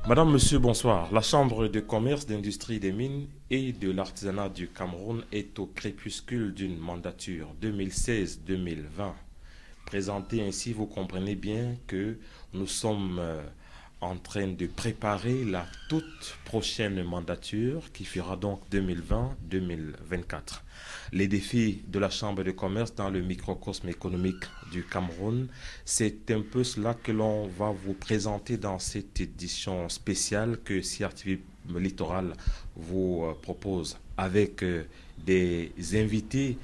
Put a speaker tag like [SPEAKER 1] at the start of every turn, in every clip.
[SPEAKER 1] Madame, Monsieur, bonsoir. La Chambre de commerce, d'industrie des mines et de l'artisanat du Cameroun est au crépuscule d'une mandature 2016-2020. Présentée ainsi, vous comprenez bien que nous sommes en train de préparer la toute prochaine mandature qui fera donc 2020-2024. Les défis de la Chambre de commerce dans le microcosme économique du Cameroun, c'est un peu cela que l'on va vous présenter dans cette édition spéciale que CRTV Littoral vous propose avec des invités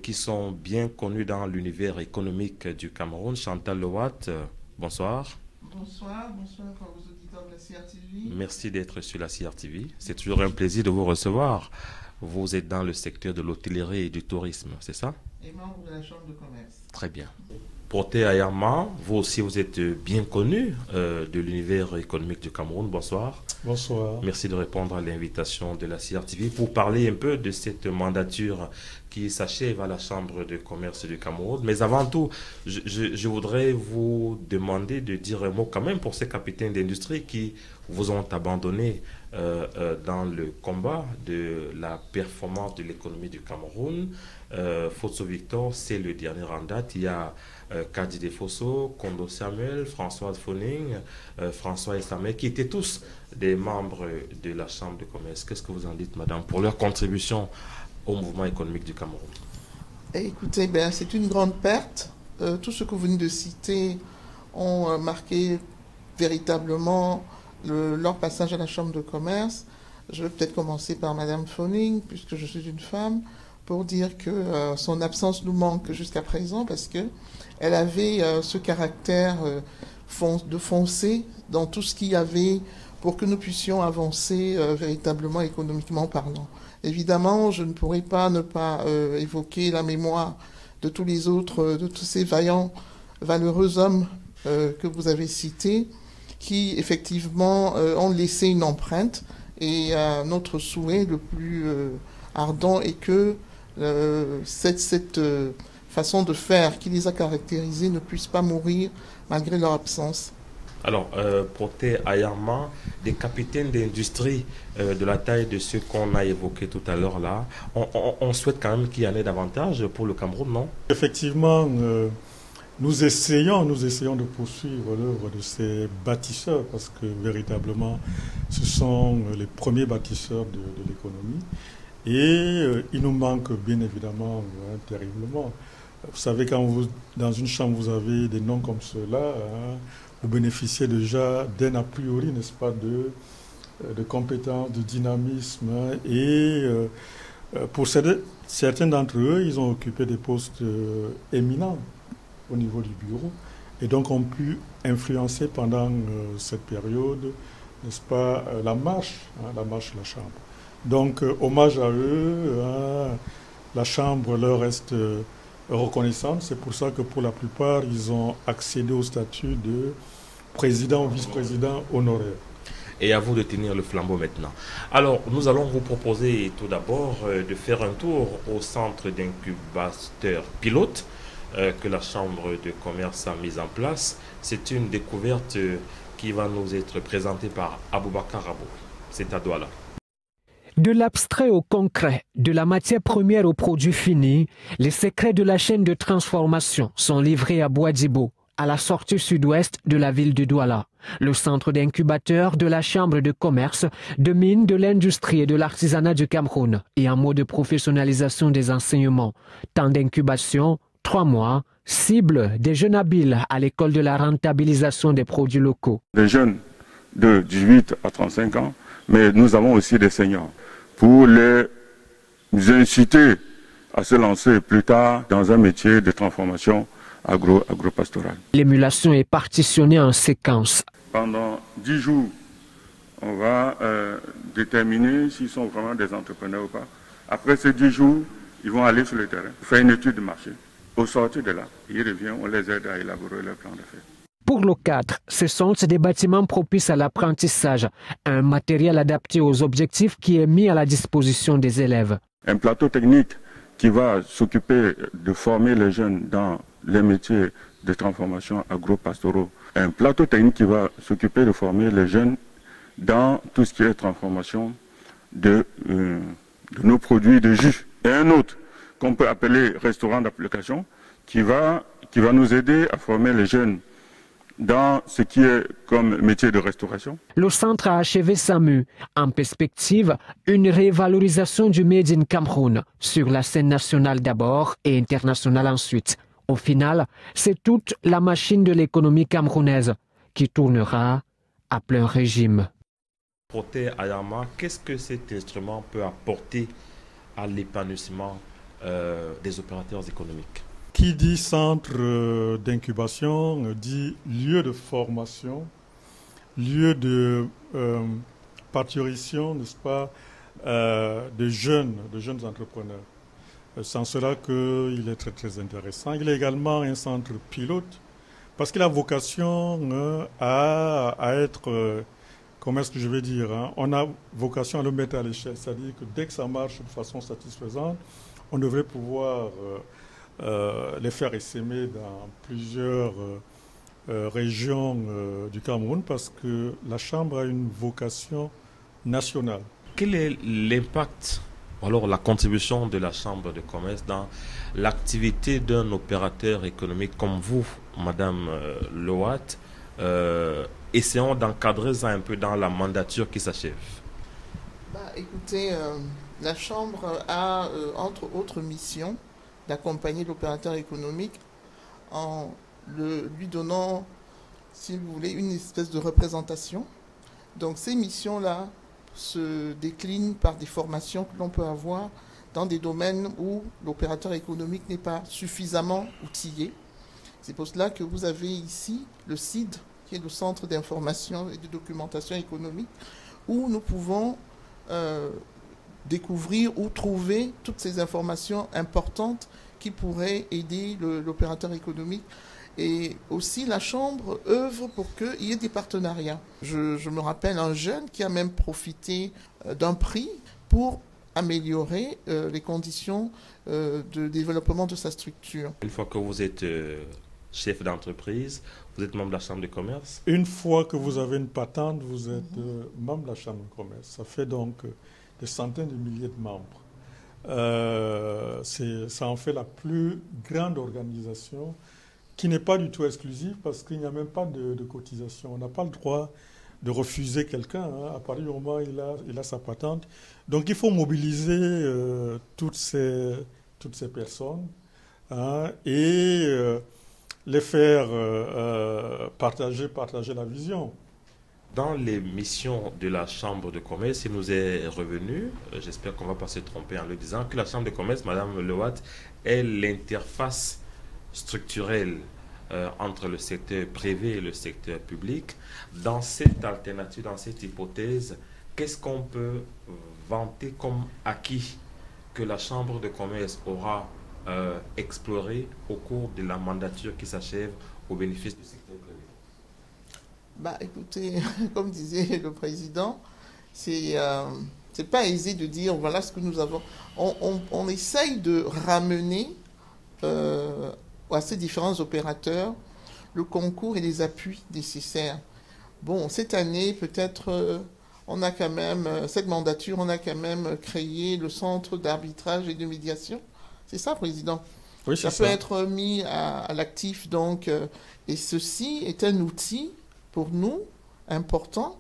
[SPEAKER 1] qui sont bien connus dans l'univers économique du Cameroun. Chantal Lowat, bonsoir.
[SPEAKER 2] Bonsoir aux auditeurs de la CRTV.
[SPEAKER 1] Merci d'être sur la CRTV. C'est toujours un plaisir de vous recevoir. Vous êtes dans le secteur de l'hôtellerie et du tourisme, c'est ça?
[SPEAKER 2] Et membre de la Chambre de commerce.
[SPEAKER 1] Très bien. Protais Ayama, vous aussi vous êtes bien connu de l'univers économique du Cameroun. Bonsoir.
[SPEAKER 3] Bonsoir.
[SPEAKER 1] Merci de répondre à l'invitation de la CRTV pour parler un peu de cette mandature qui s'achève à la Chambre de commerce du Cameroun. Mais avant tout, je voudrais vous demander de dire un mot quand même pour ces capitaines d'industrie qui vous ont abandonné dans le combat de la performance de l'économie du Cameroun. Fosso Victor, c'est le dernier en date. Il y a Kadide Fosso, Kondo Samuel, François Foning, François Essamé, qui étaient tous des membres de la Chambre de commerce. Qu'est-ce que vous en dites, madame, pour leur contribution au mouvement économique du Cameroun?
[SPEAKER 2] Écoutez, c'est une grande perte. Tout ce que vous venez de citer ont marqué véritablement leur passage à la Chambre de commerce. Je vais peut-être commencer par madame Foning, puisque je suis une femme, pour dire que son absence nous manque jusqu'à présent, parce que elle avait ce caractère de foncer dans tout ce qu'il y avait pour que nous puissions avancer véritablement économiquement parlant. Évidemment, je ne pourrais pas ne pas évoquer la mémoire de tous les autres, de tous ces vaillants, valeureux hommes que vous avez cités, qui effectivement ont laissé une empreinte. Et notre souhait le plus ardent est que cette façon de faire qui les a caractérisés ne puisse pas mourir malgré leur absence.
[SPEAKER 1] Alors, Protais Ayama, des capitaines d'industrie de la taille de ceux qu'on a évoqués tout à l'heure là, on souhaite quand même qu'il y en ait davantage pour le Cameroun, non?
[SPEAKER 3] Effectivement, nous essayons de poursuivre l'œuvre de ces bâtisseurs parce que véritablement, ce sont les premiers bâtisseurs de l'économie. Et il nous manque bien évidemment terriblement. Vous savez, quand dans une chambre, vous avez des noms comme ceux-là, vous bénéficiez déjà d'un a priori, n'est-ce pas, de compétences, de dynamisme. Et pour certains d'entre eux, ils ont occupé des postes éminents au niveau du bureau et donc ont pu influencer pendant cette période, n'est-ce pas, la marche de la Chambre. Donc, hommage à eux, la Chambre leur reste reconnaissante. C'est pour ça que pour la plupart, ils ont accédé au statut de président ou vice-président honoraire.
[SPEAKER 1] Et à vous de tenir le flambeau maintenant. Alors, nous allons vous proposer tout d'abord de faire un tour au centre d'incubateur pilote que la Chambre de commerce a mis en place. C'est une découverte qui va nous être présentée par Aboubakar Abou. C'est à Douala.
[SPEAKER 4] De l'abstrait au concret, de la matière première au produit fini, les secrets de la chaîne de transformation sont livrés à Boadibo, à la sortie sud-ouest de la ville de Douala. Le centre d'incubateur de la Chambre de commerce, de mines, de l'industrie et de l'artisanat du Cameroun et un mot de professionnalisation des enseignements. Temps d'incubation, 3 mois, cible des jeunes habiles à l'école de la rentabilisation des produits locaux.
[SPEAKER 5] Des jeunes de 18 à 35 ans, mais nous avons aussi des seniors pour les inciter à se lancer plus tard dans un métier de transformation agro-pastorale.
[SPEAKER 4] L'émulation est partitionnée en séquences.
[SPEAKER 5] Pendant 10 jours, on va déterminer s'ils sont vraiment des entrepreneurs ou pas. Après ces 10 jours, ils vont aller sur le terrain, faire une étude de marché. Au sortir de là, ils reviennent, on les aide à élaborer leur plan d'affaires.
[SPEAKER 4] Pour le cadre, ce sont des bâtiments propices à l'apprentissage, un matériel adapté aux objectifs qui est mis à la disposition des élèves.
[SPEAKER 5] Un plateau technique qui va s'occuper de former les jeunes dans les métiers de transformation agro-pastoraux. Un plateau technique qui va s'occuper de former les jeunes dans tout ce qui est transformation de nos produits de jus. Et un autre qu'on peut appeler restaurant d'application qui va nous aider à former les jeunes dans ce qui est comme métier de restauration.
[SPEAKER 4] Le centre a achevé sa mue. En perspective, une révalorisation du Made in Cameroun sur la scène nationale d'abord et internationale ensuite. Au final, c'est toute la machine de l'économie camerounaise qui tournera à plein régime.
[SPEAKER 1] Proté Ayama, qu'est-ce que cet instrument peut apporter à l'épanouissement des opérateurs économiques?
[SPEAKER 3] Qui dit centre d'incubation dit lieu de formation, lieu de parturition, n'est-ce pas, de jeunes entrepreneurs. Sans cela qu'il est très très intéressant. Il est également un centre pilote parce qu'il a vocation à être, comment est-ce que je vais dire, hein, on a vocation à le mettre à l'échelle. C'est-à-dire que dès que ça marche de façon satisfaisante, on devrait pouvoir les faire essaimer dans plusieurs régions du Cameroun parce que la Chambre a une vocation nationale.
[SPEAKER 1] Quel est l'impact, ou alors la contribution de la Chambre de commerce dans l'activité d'un opérateur économique comme vous, Madame Lowat? Essayons d'encadrer ça un peu dans la mandature qui s'achève.
[SPEAKER 2] Écoutez, la Chambre a, entre autres missions, d'accompagner l'opérateur économique en lui donnant, si vous voulez, une espèce de représentation. Donc ces missions-là se déclinent par des formations que l'on peut avoir dans des domaines où l'opérateur économique n'est pas suffisamment outillé. C'est pour cela que vous avez ici le CID, qui est le Centre d'information et de documentation économique, où nous pouvons découvrir ou trouver toutes ces informations importantes qui pourraient aider l'opérateur économique. Et aussi, la Chambre œuvre pour qu'il y ait des partenariats. Je me rappelle un jeune qui a même profité d'un prix pour améliorer les conditions de développement de sa structure.
[SPEAKER 1] Une fois que vous êtes chef d'entreprise, vous êtes membre de la Chambre de commerce?
[SPEAKER 3] Une fois que vous avez une patente, vous êtes membre de la Chambre de commerce. Ça fait donc des centaines de milliers de membres. Ça en fait la plus grande organisation qui n'est pas du tout exclusive parce qu'il n'y a même pas de cotisation. On n'a pas le droit de refuser quelqu'un à partir du moment où il a sa patente. Donc il faut mobiliser toutes ces personnes et les faire partager la vision.
[SPEAKER 1] Dans les missions de la Chambre de commerce, il nous est revenu, j'espère qu'on ne va pas se tromper en le disant, que la Chambre de commerce, Madame Lowat, est l'interface structurelle entre le secteur privé et le secteur public. Dans cette alternative, dans cette hypothèse, qu'est-ce qu'on peut vanter comme acquis que la Chambre de commerce aura exploré au cours de la mandature qui s'achève au bénéfice du secteur privé?
[SPEAKER 2] Écoutez, comme disait le président, c'est pas aisé de dire voilà ce que nous avons. On essaye de ramener à ces différents opérateurs le concours et les appuis nécessaires. Bon, cette année, peut-être, on a quand même, cette mandature, on a quand même créé le centre d'arbitrage et de médiation. C'est ça, Président?
[SPEAKER 3] Oui,
[SPEAKER 2] ça peut être mis à l'actif, donc, et ceci est un outil pour nous important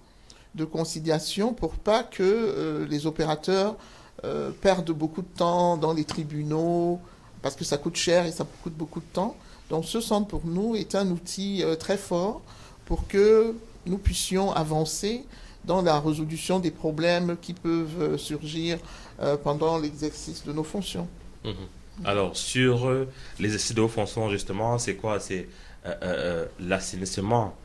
[SPEAKER 2] de conciliation pour pas que les opérateurs perdent beaucoup de temps dans les tribunaux, parce que ça coûte cher et ça coûte beaucoup de temps. Donc ce centre pour nous est un outil très fort pour que nous puissions avancer dans la résolution des problèmes qui peuvent surgir pendant l'exercice de nos fonctions.
[SPEAKER 1] Alors sur l'exercice de vos fonctions, justement, c'est quoi? C'est l'assainissement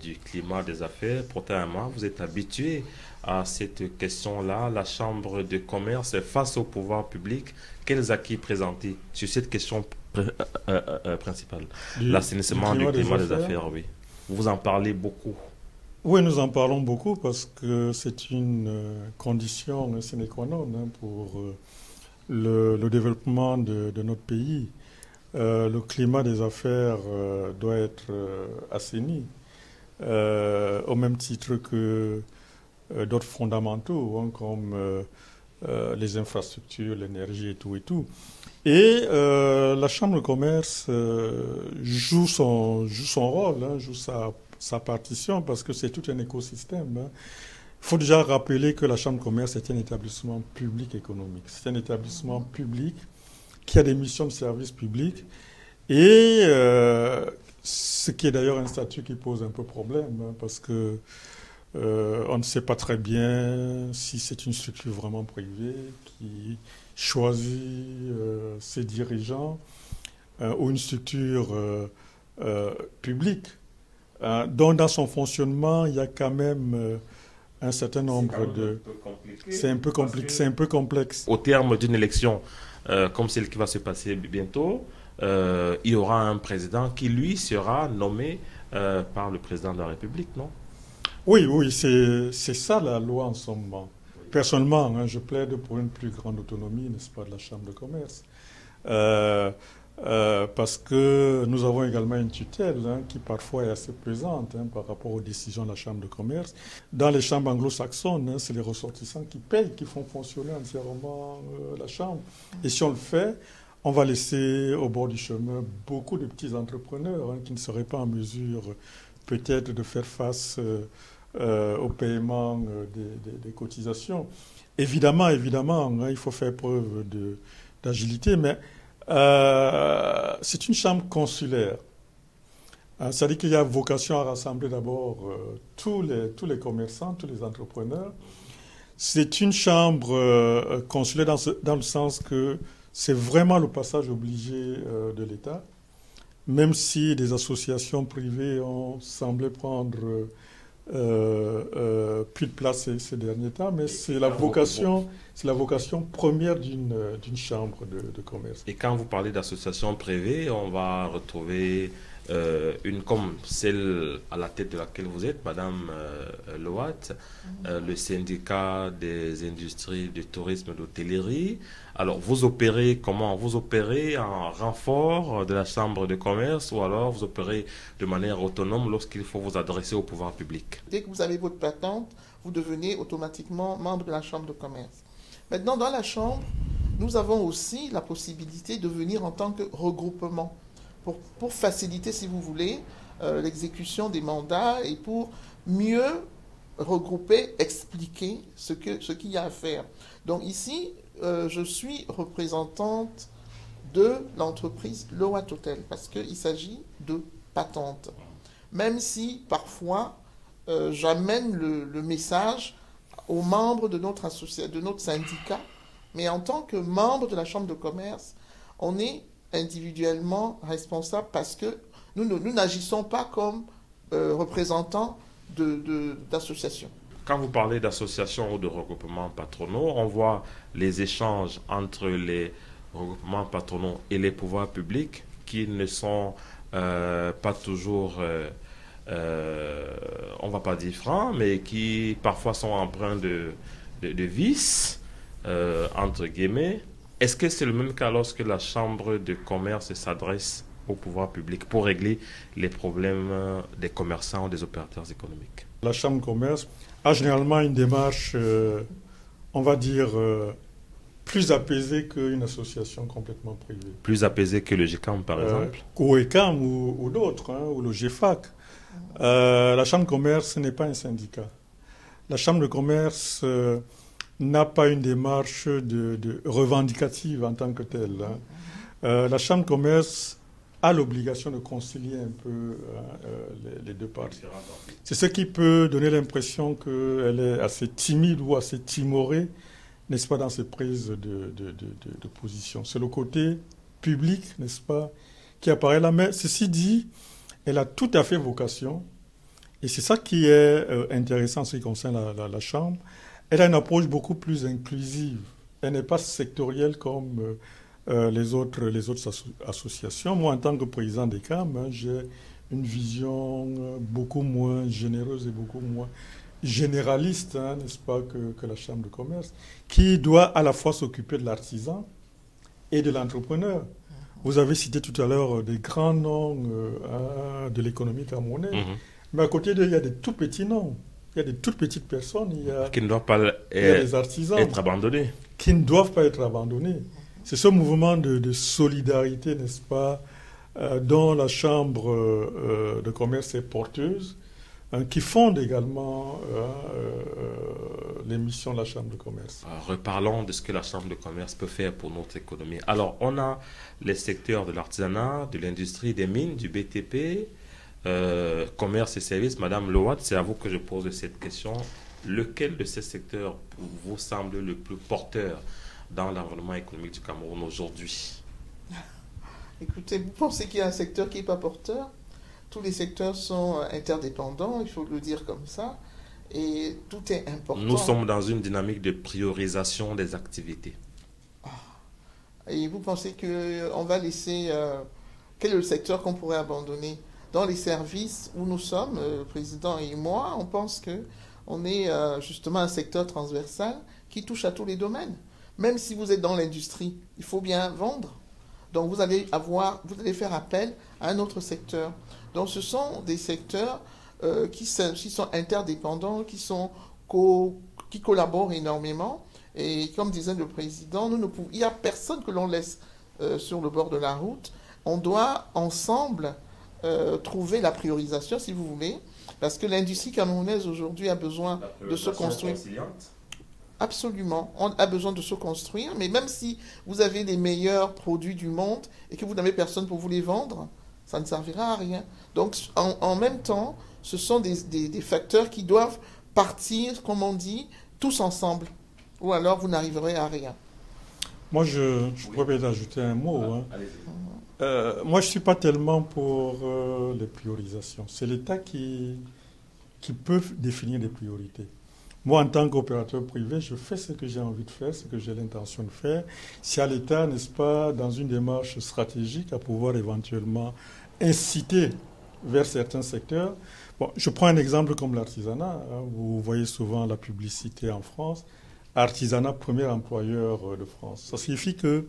[SPEAKER 1] du climat des affaires. Pourtant, vous êtes habitué à cette question-là. La Chambre de commerce, face au pouvoir public, quels acquis présenter sur cette question principale? L'assainissement du climat des affaires, oui. Vous en parlez beaucoup.
[SPEAKER 3] Oui, nous en parlons beaucoup parce que c'est une condition sine qua non pour le développement de notre pays. Le climat des affaires doit être assaini, au même titre que d'autres fondamentaux, hein, comme les infrastructures, l'énergie et tout et tout. Et la Chambre de commerce joue son rôle, hein, joue sa partition, parce que c'est tout un écosystème. Hein. Il faut déjà rappeler que la Chambre de commerce est un établissement public économique. C'est un établissement public qui a des missions de service public. Et ce qui est d'ailleurs un statut qui pose un peu problème, hein, parce que on ne sait pas très bien si c'est une structure vraiment privée qui choisit ses dirigeants ou une structure publique. Donc dans son fonctionnement, il y a quand même un certain nombre de... C'est un peu compliqué, c'est un peu complexe.
[SPEAKER 1] Au terme d'une élection comme celle qui va se passer bientôt, il y aura un président qui, lui, sera nommé par le président de la République, non?
[SPEAKER 3] Oui, c'est ça la loi en ce moment. Personnellement, hein, je plaide pour une plus grande autonomie, n'est-ce pas, de la Chambre de commerce. Parce que nous avons également une tutelle, hein, qui parfois est assez pesante, hein, par rapport aux décisions de la Chambre de commerce. Dans les chambres anglo-saxonnes, hein, c'est les ressortissants qui payent, qui font fonctionner entièrement la Chambre. Et si on le fait, on va laisser au bord du chemin beaucoup de petits entrepreneurs, hein, qui ne seraient pas en mesure peut-être de faire face au paiement des cotisations. Évidemment, hein, il faut faire preuve d'agilité, mais c'est une chambre consulaire. C'est-à-dire qu'il y a vocation à rassembler d'abord tous les commerçants, tous les entrepreneurs. C'est une chambre consulaire dans le sens que c'est vraiment le passage obligé de l'État, même si des associations privées ont semblé prendre plus de place ces derniers temps, mais c'est la vocation première d'une chambre de commerce.
[SPEAKER 1] Et quand vous parlez d'associations privées, on va retrouver une comme celle à la tête de laquelle vous êtes, Madame Loat, le syndicat des industries du tourisme et d'hôtellerie. Alors, vous opérez comment? Vous opérez en renfort de la Chambre de commerce ou alors vous opérez de manière autonome lorsqu'il faut vous adresser au pouvoir public?
[SPEAKER 2] Dès que vous avez votre patente, vous devenez automatiquement membre de la Chambre de commerce. Maintenant, dans la Chambre, nous avons aussi la possibilité de venir en tant que regroupement pour faciliter, si vous voulez, l'exécution des mandats et pour mieux regrouper, expliquer ce qu'il y a à faire. Donc ici, je suis représentante de l'entreprise Loat Hotel parce qu'il s'agit de patente. Même si parfois j'amène le message aux membres de notre syndicat, mais en tant que membre de la Chambre de commerce, on est individuellement responsable parce que nous n'agissons pas comme représentants d'associations.
[SPEAKER 1] Quand vous parlez d'associations ou de regroupements patronaux, on voit les échanges entre les regroupements patronaux et les pouvoirs publics qui ne sont pas toujours, on ne va pas dire francs, mais qui parfois sont empreints de vices, entre guillemets. Est-ce que c'est le même cas lorsque la Chambre de commerce s'adresse au pouvoir public pour régler les problèmes des commerçants ou des opérateurs économiques?
[SPEAKER 3] La Chambre de commerce a généralement une démarche, on va dire, plus apaisée qu'une association complètement privée.
[SPEAKER 1] Plus apaisée que le GECAM, par exemple?
[SPEAKER 3] Ou ECAM ou d'autres, hein, ou le GFAC. La Chambre de commerce n'est pas un syndicat. La Chambre de commerce n'a pas une démarche de revendicative en tant que telle. Hein. La Chambre de commerce a l'obligation de concilier un peu les deux parties. C'est ce qui peut donner l'impression qu'elle est assez timide ou assez timorée, n'est-ce pas, dans ses prises de position. C'est le côté public, n'est-ce pas, qui apparaît là. Mais ceci dit, elle a tout à fait vocation, et c'est ça qui est intéressant en ce qui concerne la Chambre. Elle a une approche beaucoup plus inclusive. Elle n'est pas sectorielle comme les autres associations. Moi, en tant que président des CAM, hein, j'ai une vision beaucoup moins généreuse et beaucoup moins généraliste, hein, n'est-ce pas, que la Chambre de commerce, qui doit à la fois s'occuper de l'artisan et de l'entrepreneur. Vous avez cité tout à l'heure des grands noms de l'économie camerounaise, mais à côté d'eux, il y a des tout petits noms. Il y a des toutes petites personnes,
[SPEAKER 1] qui ne doivent pas
[SPEAKER 3] des artisans
[SPEAKER 1] être abandonnés.
[SPEAKER 3] Qui ne doivent pas être abandonnés. C'est ce mouvement de solidarité, n'est-ce pas, dont la Chambre de commerce est porteuse, qui fonde également les missions de la Chambre de commerce.
[SPEAKER 1] Reparlons de ce que la Chambre de commerce peut faire pour notre économie. Alors, on a les secteurs de l'artisanat, de l'industrie, des mines, du BTP, commerce et services. Madame Lowat, c'est à vous que je pose cette question. Lequel de ces secteurs vous semble le plus porteur dans l'environnement économique du Cameroun aujourd'hui?
[SPEAKER 2] Écoutez, vous pensez qu'il y a un secteur qui n'est pas porteur? Tous les secteurs sont interdépendants, il faut le dire comme ça, et tout est important.
[SPEAKER 1] Nous sommes dans une dynamique de priorisation des activités.
[SPEAKER 2] Et vous pensez qu'on va laisser... quel est le secteur qu'on pourrait abandonner? Dans les services où nous sommes, le président et moi, on pense qu'on est justement un secteur transversal qui touche à tous les domaines. Même si vous êtes dans l'industrie, il faut bien vendre. Donc vous allez faire appel à un autre secteur. Donc ce sont des secteurs qui sont interdépendants, qui collaborent énormément. Et comme disait le président, il n'y a personne que l'on laisse sur le bord de la route. On doit ensemble trouver la priorisation, si vous voulez, parce que l'industrie camerounaise aujourd'hui a besoin de se construire. Absolument, on a besoin de se construire, mais même si vous avez les meilleurs produits du monde et que vous n'avez personne pour vous les vendre, ça ne servira à rien. Donc, en même temps, ce sont des facteurs qui doivent partir, comme on dit, tous ensemble, ou alors vous n'arriverez à rien.
[SPEAKER 3] Moi, je pourrais peut-être ajouter un mot. Moi, je ne suis pas tellement pour les priorisations. C'est l'État qui peut définir les priorités. Moi, en tant qu'opérateur privé, je fais ce que j'ai envie de faire, ce que j'ai l'intention de faire. Si à l'État, n'est-ce pas, dans une démarche stratégique, à pouvoir éventuellement inciter vers certains secteurs. Bon, je prends un exemple comme l'artisanat. Vous voyez souvent la publicité en France. Artisanat, premier employeur de France. Ça signifie que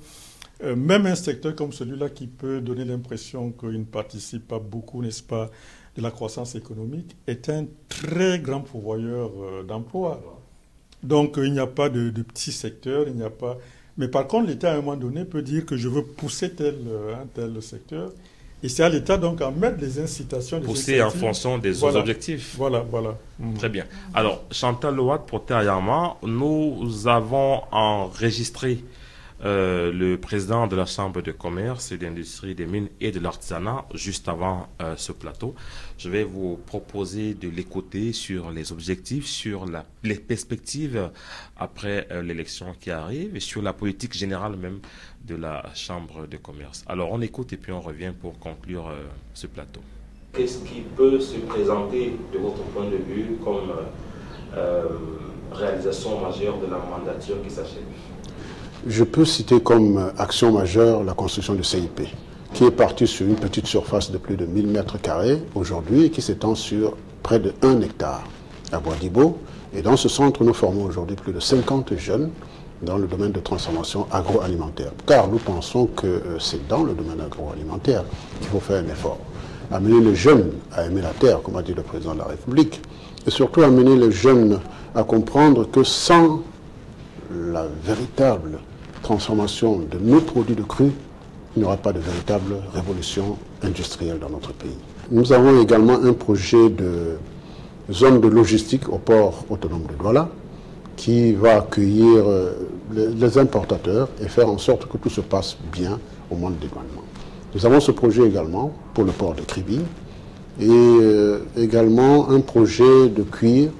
[SPEAKER 3] même un secteur comme celui-là qui peut donner l'impression qu'il ne participe pas beaucoup, n'est-ce pas, de la croissance économique, est un très grand pourvoyeur d'emplois. Donc il n'y a pas de petits secteurs, il n'y a pas... Mais par contre, l'État, à un moment donné, peut dire que je veux pousser tel secteur. Et c'est à l'État, donc, à mettre des incitations...
[SPEAKER 1] Pousser en fonction des objectifs.
[SPEAKER 3] Voilà.
[SPEAKER 1] Très bien. Alors, Chantal Lowat, pour Terre-Yama, nous avons enregistré le président de la Chambre de commerce et d'industrie des mines et de l'artisanat juste avant ce plateau. Je vais vous proposer de l'écouter sur les objectifs, sur les perspectives après l'élection qui arrive et sur la politique générale même de la Chambre de commerce. Alors on écoute et puis on revient pour conclure ce plateau. Qu'est-ce qui peut se présenter de votre point de vue comme réalisation majeure de la mandature qui s'achève?
[SPEAKER 6] Je peux citer comme action majeure la construction du CIP, qui est partie sur une petite surface de plus de 1000 mètres carrés aujourd'hui et qui s'étend sur près de 1 hectare à Bois-d'Ibo. Et dans ce centre, nous formons aujourd'hui plus de 50 jeunes dans le domaine de transformation agroalimentaire. Car nous pensons que c'est dans le domaine agroalimentaire qu'il faut faire un effort. Amener les jeunes à aimer la terre, comme a dit le président de la République, et surtout amener les jeunes à comprendre que sans la véritable transformation de nos produits de cru, il n'y aura pas de véritable révolution industrielle dans notre pays. Nous avons également un projet de zone de logistique au port autonome de Douala qui va accueillir les importateurs et faire en sorte que tout se passe bien au moment de dédouanement. Nous avons ce projet également pour le port de Kribi et également un projet de cuir,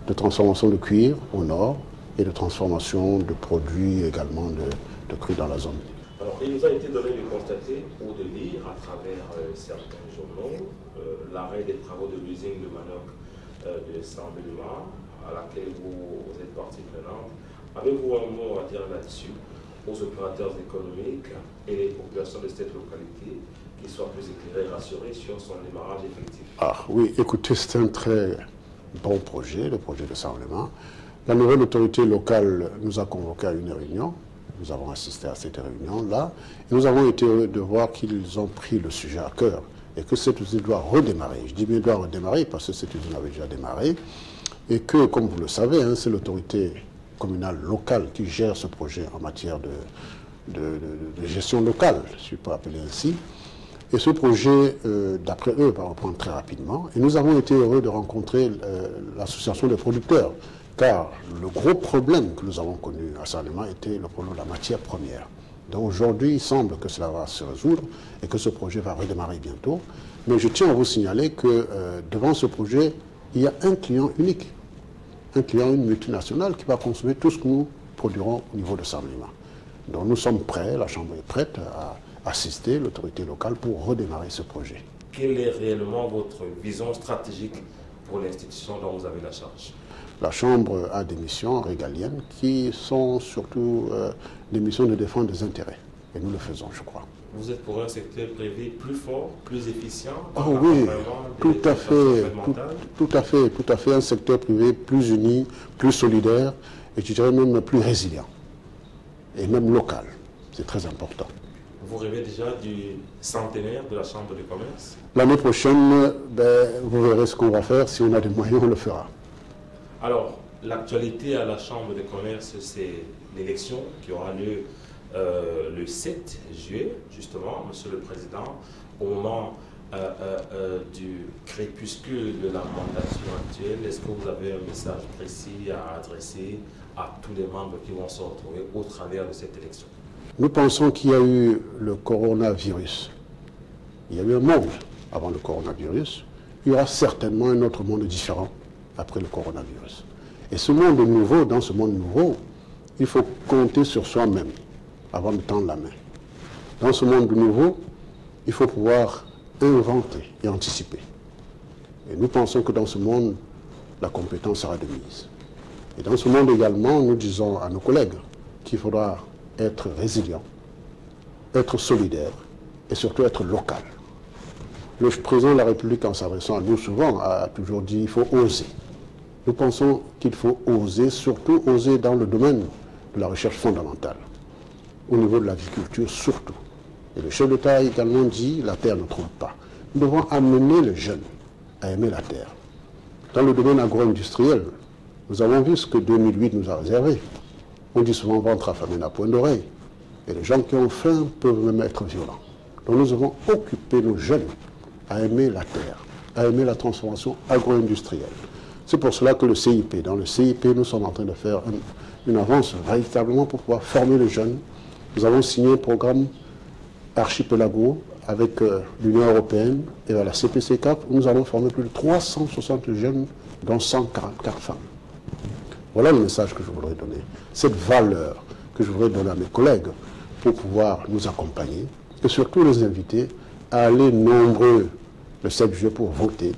[SPEAKER 6] de transformation de cuir au nord et de transformation de produits également de cru dans la zone.
[SPEAKER 1] Alors, il nous a été donné de constater ou de lire à travers certains journaux l'arrêt des travaux de l'usine de manioc de Saint-Béluma, à laquelle vous êtes partie prenante. Avez-vous un mot à dire là-dessus aux opérateurs économiques et les populations de cette localité qui soient plus éclairées et rassurées sur son démarrage effectif?
[SPEAKER 6] Ah oui, écoutez, c'est un très bon projet, le projet de Saint-Béluma. La nouvelle autorité locale nous a convoqués à une réunion. Nous avons assisté à cette réunion-là. Nous avons été heureux de voir qu'ils ont pris le sujet à cœur et que cette usine doit redémarrer. Je dis bien doit redémarrer parce que cette usine avait déjà démarré. et que, comme vous le savez, hein, c'est l'autorité communale locale qui gère ce projet en matière de gestion locale, si je peux appeler ainsi. Et ce projet, d'après eux, va reprendre très rapidement. Et nous avons été heureux de rencontrer l'association des producteurs, car le gros problème que nous avons connu à Saint-Léman était le problème de la matière première. Donc aujourd'hui, il semble que cela va se résoudre et que ce projet va redémarrer bientôt. Mais je tiens à vous signaler que devant ce projet, il y a un client unique, un client, une multinationale qui va consommer tout ce que nous produirons au niveau de Saint-Léman. Donc nous sommes prêts, la Chambre est prête à assister l'autorité locale pour redémarrer ce projet.
[SPEAKER 1] Quelle est réellement votre vision stratégique pour l'institution dont vous avez la charge?
[SPEAKER 6] La Chambre a des missions régaliennes qui sont surtout des missions de défense des intérêts. Et nous le faisons, je crois.
[SPEAKER 1] Vous êtes pour un secteur privé plus fort, plus efficient?
[SPEAKER 6] Oh oui, tout à fait. Un secteur privé plus uni, plus solidaire et je dirais même plus résilient. Et même local. C'est très important.
[SPEAKER 1] Vous rêvez déjà du centenaire de la Chambre de commerce?
[SPEAKER 6] L'année prochaine, vous verrez ce qu'on va faire. Si on a des moyens, on le fera.
[SPEAKER 1] Alors, l'actualité à la Chambre de commerce, c'est l'élection qui aura lieu le 7 juillet, justement, Monsieur le Président, au moment du crépuscule de la mandature actuelle. Est-ce que vous avez un message précis à adresser à tous les membres qui vont se retrouver au travers de cette élection?
[SPEAKER 6] Nous pensons qu'il y a eu le coronavirus. Il y a eu un monde avant le coronavirus. Il y aura certainement un autre monde différent après le coronavirus. Et ce monde nouveau, dans ce monde nouveau, il faut compter sur soi-même avant de tendre la main. Dans ce monde nouveau, il faut pouvoir inventer et anticiper. Et nous pensons que dans ce monde, la compétence sera de mise. Et dans ce monde également, nous disons à nos collègues qu'il faudra être résilient, être solidaire et surtout être local. Le président de la République, en s'adressant à nous souvent, a toujours dit qu'il faut oser. Nous pensons qu'il faut oser, surtout oser dans le domaine de la recherche fondamentale, au niveau de l'agriculture surtout. Et le chef d'État a également dit, la terre ne trompe pas. Nous devons amener les jeunes à aimer la terre. Dans le domaine agro-industriel, nous avons vu ce que 2008 nous a réservé. On dit souvent ventre affamé n'a point d'oreille. Et les gens qui ont faim peuvent même être violents. Donc nous devons occuper nos jeunes à aimer la terre, à aimer la transformation agro-industrielle. C'est pour cela que le CIP, dans le CIP, nous sommes en train de faire une avance véritablement pour pouvoir former les jeunes. Nous avons signé un programme archipelago avec l'Union européenne et la CPC-CAP, où nous allons former plus de 360 jeunes, dont 144 femmes. Voilà le message que je voudrais donner. Cette valeur que je voudrais donner à mes collègues pour pouvoir nous accompagner et surtout les inviter à aller nombreux le 7 juillet pour voter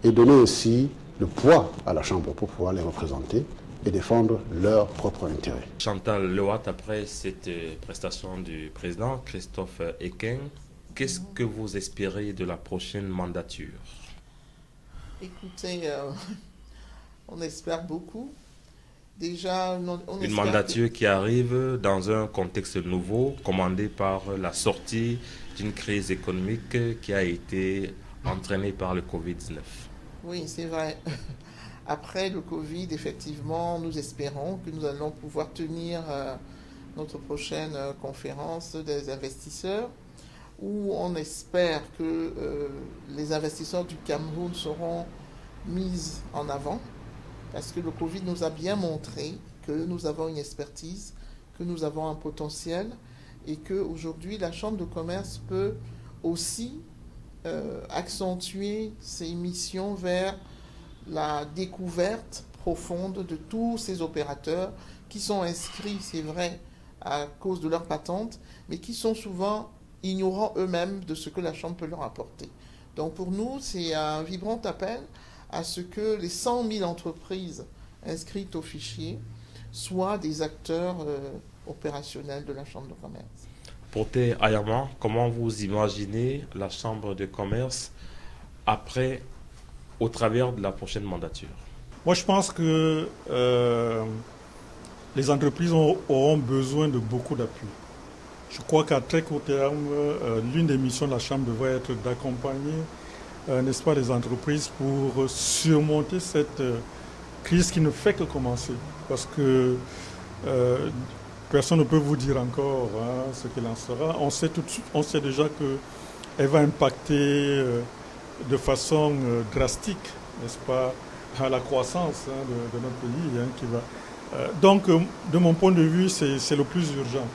[SPEAKER 6] et donner ainsi le poids à la Chambre pour pouvoir les représenter et défendre leurs propres intérêts.
[SPEAKER 1] Chantal Lewat, après cette prestation du président Christophe Ekeng, qu'est-ce que vous espérez de la prochaine mandature?
[SPEAKER 2] Écoutez, on espère beaucoup. Déjà,
[SPEAKER 1] une mandature qui arrive dans un contexte nouveau, commandé par la sortie d'une crise économique qui a été entraînée par le Covid-19.
[SPEAKER 2] Oui, c'est vrai. Après le Covid, effectivement, nous espérons que nous allons pouvoir tenir notre prochaine conférence des investisseurs, où on espère que les investisseurs du Cameroun seront mis en avant. Parce que le Covid nous a bien montré que nous avons une expertise, que nous avons un potentiel et qu'aujourd'hui, la Chambre de commerce peut aussi accentuer ses missions vers la découverte profonde de tous ces opérateurs qui sont inscrits, c'est vrai, à cause de leur patente, mais qui sont souvent ignorants eux-mêmes de ce que la Chambre peut leur apporter. Donc pour nous, c'est un vibrant appel à ce que les 100 000 entreprises inscrites au fichier soient des acteurs opérationnels de la Chambre de commerce.
[SPEAKER 1] Porté Ayama, comment vous imaginez la Chambre de commerce après, au travers de la prochaine mandature?
[SPEAKER 3] Moi, je pense que les entreprises auront besoin de beaucoup d'appui. Je crois qu'à très court terme, l'une des missions de la Chambre devrait être d'accompagner n'est-ce pas, les entreprises pour surmonter cette crise qui ne fait que commencer. Parce que personne ne peut vous dire encore ce qu'elle en sera. On sait tout de suite, on sait déjà qu'elle va impacter de façon drastique, n'est-ce pas, à la croissance de notre pays. Qui va, donc, de mon point de vue, c'est le plus urgent.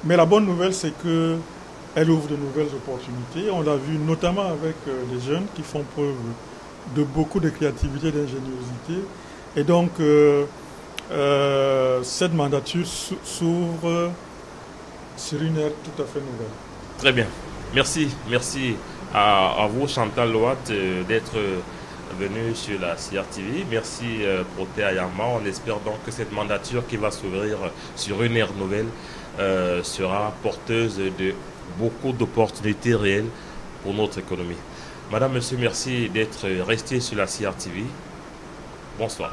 [SPEAKER 3] Mais la bonne nouvelle, c'est qu'elle ouvre de nouvelles opportunités. On l'a vu notamment avec les jeunes qui font preuve de beaucoup de créativité, d'ingéniosité. Et donc, cette mandature s'ouvre sur une ère tout à fait nouvelle.
[SPEAKER 1] Très bien. Merci. Merci à vous, Chantal Loat, d'être venu sur la CRTV. Merci Protais Ayama. On espère donc que cette mandature qui va s'ouvrir sur une ère nouvelle sera porteuse de beaucoup d'opportunités réelles pour notre économie. Madame, monsieur, merci d'être resté sur la CRTV. Bonsoir.